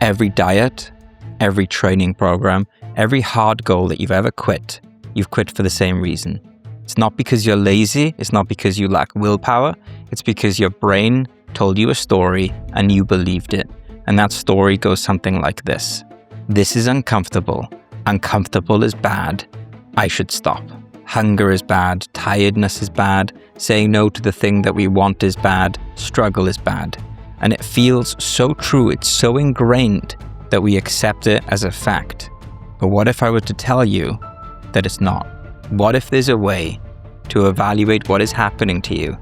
Every diet, every training program, every hard goal that you've ever quit, you've quit for the same reason. It's not because you're lazy, it's not because you lack willpower, it's because your brain told you a story and you believed it. And that story goes something like this. This is uncomfortable. Uncomfortable is bad. I should stop. Hunger is bad. Tiredness is bad. Saying no to the thing that we want is bad. Struggle is bad. And it feels so true, it's so ingrained that we accept it as a fact. But what if I were to tell you that it's not? What if there's a way to evaluate what is happening to you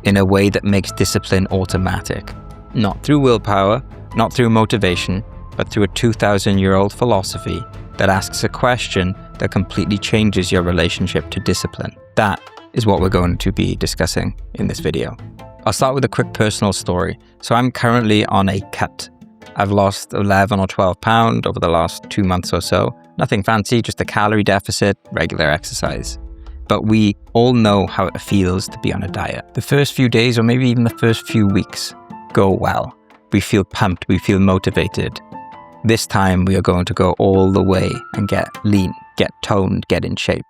in a way that makes discipline automatic? Not through willpower, not through motivation, but through a 2,000-year-old philosophy that asks a question that completely changes your relationship to discipline. That is what we're going to be discussing in this video. I'll start with a quick personal story. So I'm currently on a cut. I've lost 11 or 12 pounds over the last 2 months or so. Nothing fancy, just a calorie deficit, regular exercise. But we all know how it feels to be on a diet. The first few days, or maybe even the first few weeks, go well. We feel pumped, we feel motivated. This time we are going to go all the way and get lean, get toned, get in shape.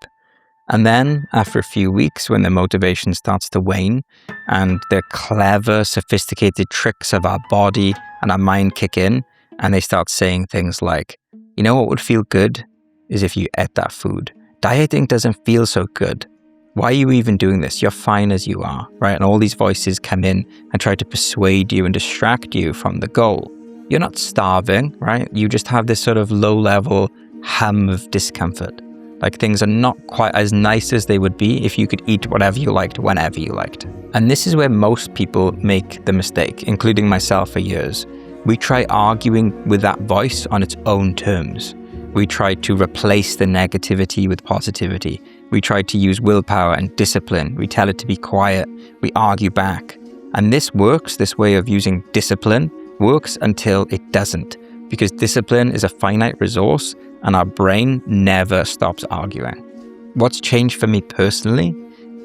And then after a few weeks, when the motivation starts to wane and the clever, sophisticated tricks of our body and our mind kick in, and they start saying things like, you know what would feel good is if you ate that food. Dieting doesn't feel so good. Why are you even doing this? You're fine as you are, right? And all these voices come in and try to persuade you and distract you from the goal. You're not starving, right? You just have this sort of low-level hum of discomfort. Like things are not quite as nice as they would be if you could eat whatever you liked, whenever you liked. And this is where most people make the mistake, including myself for years. We try arguing with that voice on its own terms. We try to replace the negativity with positivity. We try to use willpower and discipline. We tell it to be quiet. We argue back. And this works, this way of using discipline works until it doesn't, because discipline is a finite resource and our brain never stops arguing. What's changed for me personally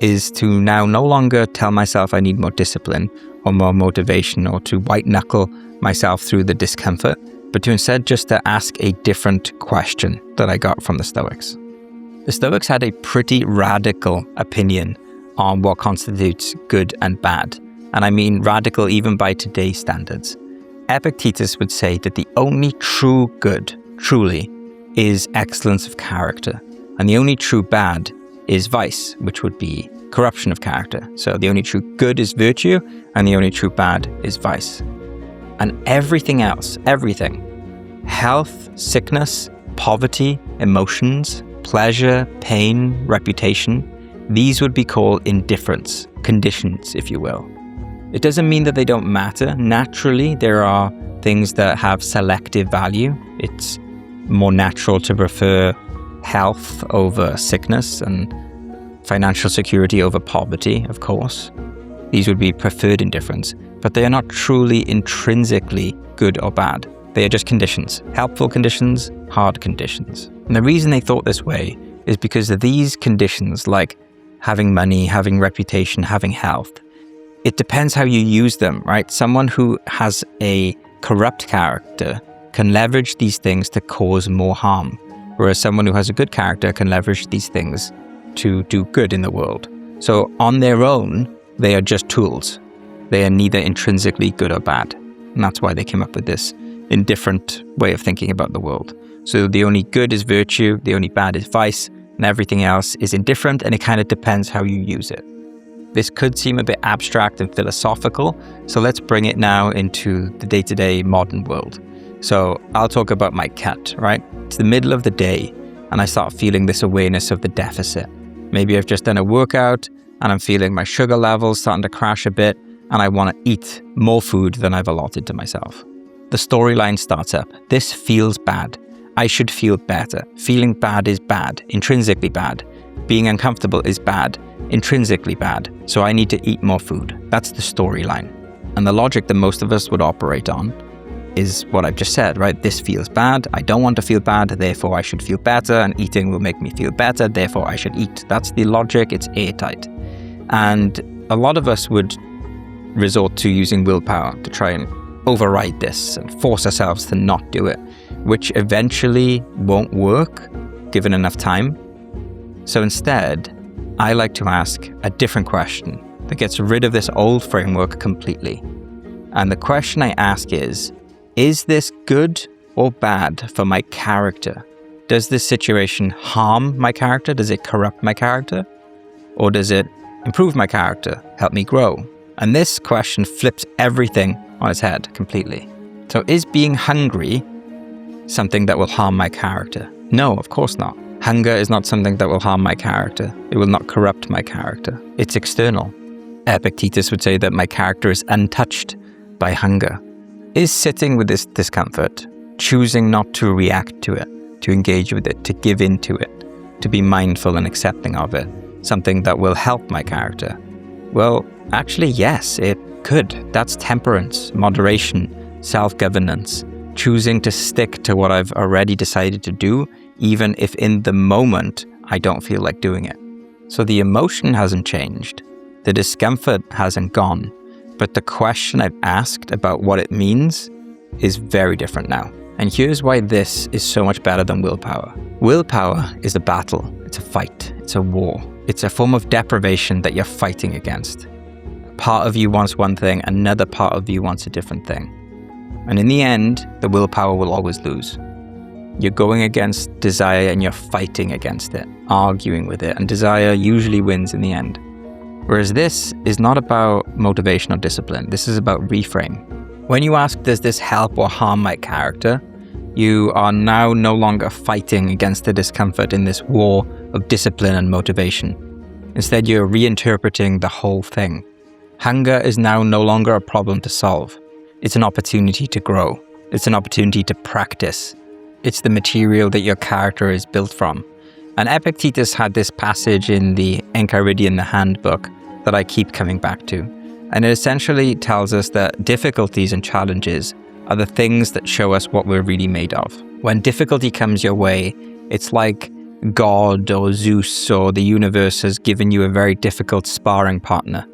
is to now no longer tell myself I need more discipline or more motivation or to white knuckle myself through the discomfort, but to instead just to ask a different question that I got from the Stoics. The Stoics had a pretty radical opinion on what constitutes good and bad. And I mean radical even by today's standards. Epictetus would say that the only true good, truly, is excellence of character. And the only true bad is vice, which would be corruption of character. So the only true good is virtue, and the only true bad is vice. And everything else, everything, health, sickness, poverty, emotions, pleasure, pain, reputation, these would be called indifferents, conditions, if you will. It doesn't mean that they don't matter. Naturally, there are things that have selective value. It's more natural to prefer health over sickness and financial security over poverty, of course. These would be preferred indifferents, but they are not truly intrinsically good or bad. They are just conditions, helpful conditions, hard conditions. And the reason they thought this way is because of these conditions, like having money, having reputation, having health. It depends how you use them, right? Someone who has a corrupt character can leverage these things to cause more harm, whereas someone who has a good character can leverage these things to do good in the world. So on their own, they are just tools. They are neither intrinsically good or bad. And that's why they came up with this indifferent way of thinking about the world. So the only good is virtue, the only bad is vice, and everything else is indifferent, and it kind of depends how you use it. This could seem a bit abstract and philosophical, so let's bring it now into the day-to-day modern world. So I'll talk about my cut, right? It's the middle of the day, and I start feeling this awareness of the deficit. Maybe I've just done a workout, and I'm feeling my sugar levels starting to crash a bit, and I want to eat more food than I've allotted to myself. The storyline starts up. This feels bad. I should feel better. Feeling bad is bad, intrinsically bad. Being uncomfortable is bad, intrinsically bad. So I need to eat more food. That's the storyline. And the logic that most of us would operate on is what I've just said, right? This feels bad. I don't want to feel bad. Therefore, I should feel better. And eating will make me feel better. Therefore, I should eat. That's the logic. It's airtight. And a lot of us would resort to using willpower to try and override this and force ourselves to not do it, which eventually won't work given enough time. So instead, I like to ask a different question that gets rid of this old framework completely. And the question I ask is this good or bad for my character? Does this situation harm my character? Does it corrupt my character? Or does it improve my character, help me grow? And this question flips everything on its head completely. So is being hungry something that will harm my character? No, of course not. Hunger is not something that will harm my character. It will not corrupt my character. It's external. Epictetus would say that my character is untouched by hunger. Is sitting with this discomfort, choosing not to react to it, to engage with it, to give into it, to be mindful and accepting of it, something that will help my character? Well, actually, yes, it could. That's temperance, moderation, self-governance, choosing to stick to what I've already decided to do, even if in the moment I don't feel like doing it. So the emotion hasn't changed. The discomfort hasn't gone. But the question I've asked about what it means is very different now. And here's why this is so much better than willpower. Willpower is a battle. It's a fight. It's a war. It's a form of deprivation that you're fighting against. Part of you wants one thing, another part of you wants a different thing. And in the end, the willpower will always lose. You're going against desire and you're fighting against it, arguing with it, and desire usually wins in the end. Whereas this is not about motivation or discipline. This is about reframe. When you ask, does this help or harm my character? You are now no longer fighting against the discomfort in this war of discipline and motivation. Instead, you're reinterpreting the whole thing. Hunger is now no longer a problem to solve. It's an opportunity to grow. It's an opportunity to practice. It's the material that your character is built from. And Epictetus had this passage in the Enchiridion, the handbook, that I keep coming back to. And it essentially tells us that difficulties and challenges are the things that show us what we're really made of. When difficulty comes your way, it's like God or Zeus or the universe has given you a very difficult sparring partner,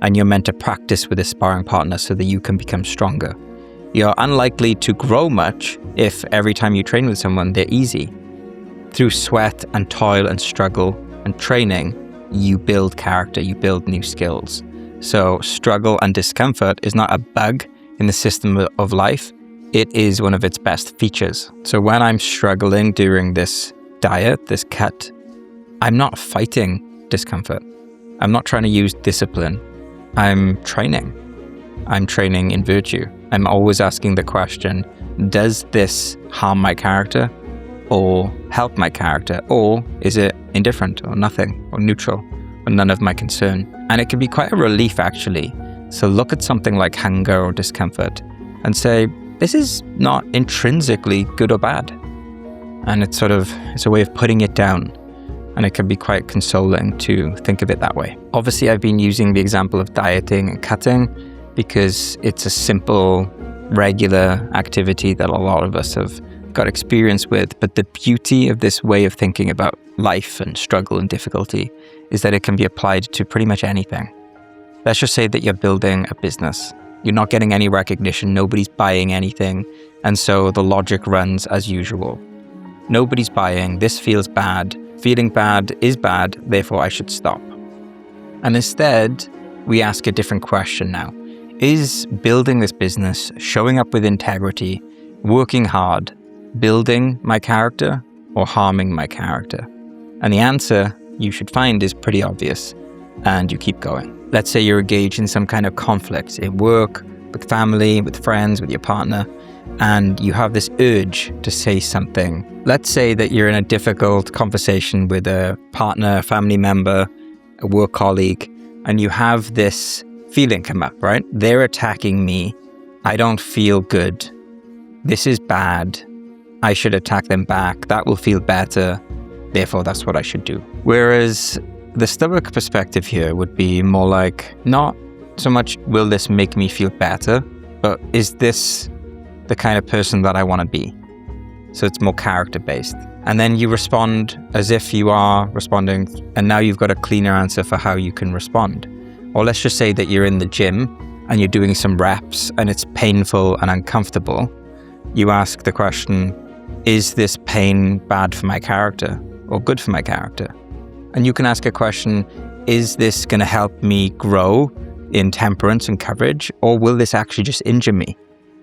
and you're meant to practice with a sparring partner so that you can become stronger. You're unlikely to grow much if every time you train with someone, they're easy. Through sweat and toil and struggle and training, you build character, you build new skills. So struggle and discomfort is not a bug in the system of life. It is one of its best features. So when I'm struggling during this diet, this cut, I'm not fighting discomfort. I'm not trying to use discipline. I'm training. I'm training in virtue. I'm always asking the question, does this harm my character or help my character? Or is it indifferent or nothing or neutral or none of my concern? And it can be quite a relief actually. So look at something like hunger or discomfort and say, this is not intrinsically good or bad. And it's a way of putting it down. And it can be quite consoling to think of it that way. Obviously, I've been using the example of dieting and cutting because it's a simple, regular activity that a lot of us have got experience with. But the beauty of this way of thinking about life and struggle and difficulty is that it can be applied to pretty much anything. Let's just say that you're building a business. You're not getting any recognition. Nobody's buying anything. And so the logic runs as usual. Nobody's buying. This feels bad. Feeling bad is bad. Therefore, I should stop. And instead, we ask a different question now. Is building this business, showing up with integrity, working hard, building my character or harming my character? And the answer you should find is pretty obvious. And you keep going. Let's say you're engaged in some kind of conflict at work, with family, with friends, with your partner, and you have this urge to say something. Let's say that you're in a difficult conversation with a partner, a family member, a work colleague, and you have this feeling come up, right? They're attacking me. I don't feel good. This is bad. I should attack them back. That will feel better. Therefore, that's what I should do. Whereas the Stoic perspective here would be more like, not so much will this make me feel better, but is this the kind of person that I want to be? So it's more character-based. And then you respond as if you are responding, and now you've got a cleaner answer for how you can respond. Or let's just say that you're in the gym and you're doing some reps and it's painful and uncomfortable, you ask the question, is this pain bad for my character or good for my character? And you can ask a question, is this going to help me grow in temperance and courage, or will this actually just injure me?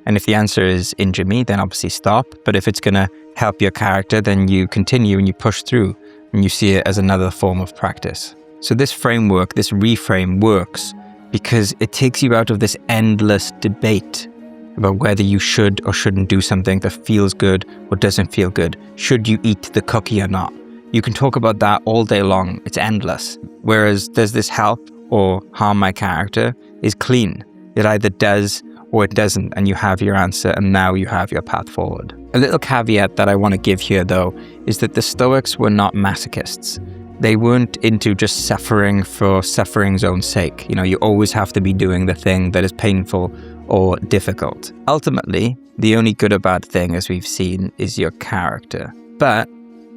And if the answer is injure me, then obviously stop. But if it's going to help your character, then you continue and you push through and you see it as another form of practice. So this framework, this reframe works because it takes you out of this endless debate about whether you should or shouldn't do something that feels good or doesn't feel good. Should you eat the cookie or not? You can talk about that all day long. It's endless. Whereas does this help or harm my character is clean. It either does or it doesn't, and you have your answer, and now you have your path forward. A little caveat that I want to give here, though, is that the Stoics were not masochists. They weren't into just suffering for suffering's own sake. You always have to be doing the thing that is painful or difficult. Ultimately, the only good or bad thing, as we've seen, is your character. But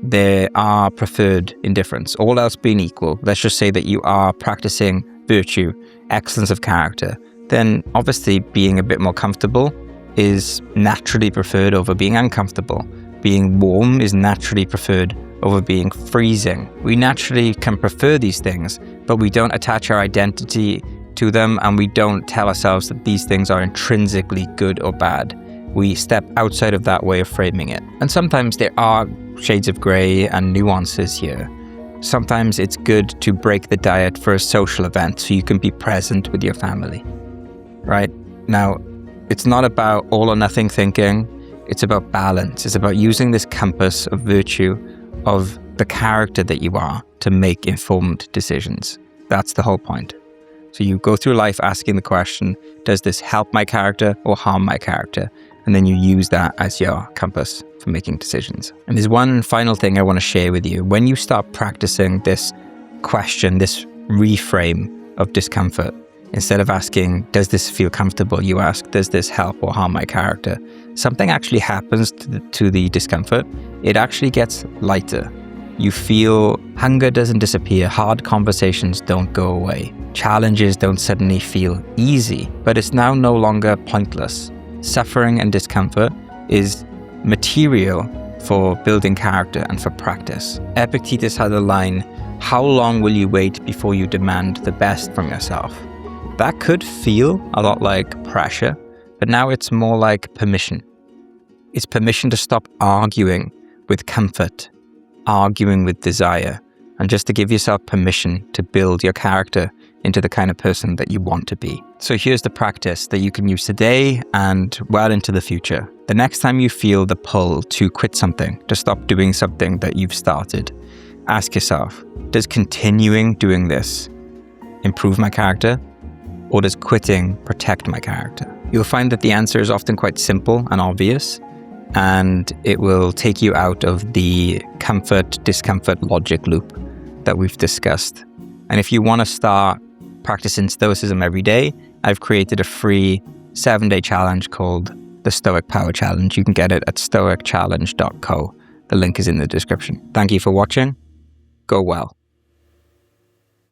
there are preferred indifferents. All else being equal, let's just say that you are practicing virtue, excellence of character, then obviously being a bit more comfortable is naturally preferred over being uncomfortable. Being warm is naturally preferred over being freezing. We naturally can prefer these things, but we don't attach our identity to them, and we don't tell ourselves that these things are intrinsically good or bad. We step outside of that way of framing it. And sometimes there are shades of grey and nuances here. Sometimes it's good to break the diet for a social event so you can be present with your family, right? Now, it's not about all or nothing thinking. It's about balance. It's about using this compass of virtue of the character that you are to make informed decisions. That's the whole point. So you go through life asking the question, does this help my character or harm my character? And then you use that as your compass for making decisions. And there's one final thing I want to share with you. When you start practicing this question, this reframe of discomfort, instead of asking, does this feel comfortable? You ask, does this help or harm my character? Something actually happens to the discomfort. It actually gets lighter. You feel hunger doesn't disappear. Hard conversations don't go away. Challenges don't suddenly feel easy, but it's now no longer pointless. Suffering and discomfort is material for building character and for practice. Epictetus had a line, how long will you wait before you demand the best from yourself? That could feel a lot like pressure, but now it's more like permission. It's permission to stop arguing with comfort, arguing with desire, and just to give yourself permission to build your character into the kind of person that you want to be. So here's the practice that you can use today and well into the future. The next time you feel the pull to quit something, to stop doing something that you've started, ask yourself, does continuing doing this improve my character, or does quitting protect my character? You'll find that the answer is often quite simple and obvious, and it will take you out of the comfort-discomfort logic loop that we've discussed. And if you want to start practicing Stoicism every day, I've created a free 7-day challenge called the Stoic Power Challenge. You can get it at stoicchallenge.co. The link is in the description. Thank you for watching. Go well.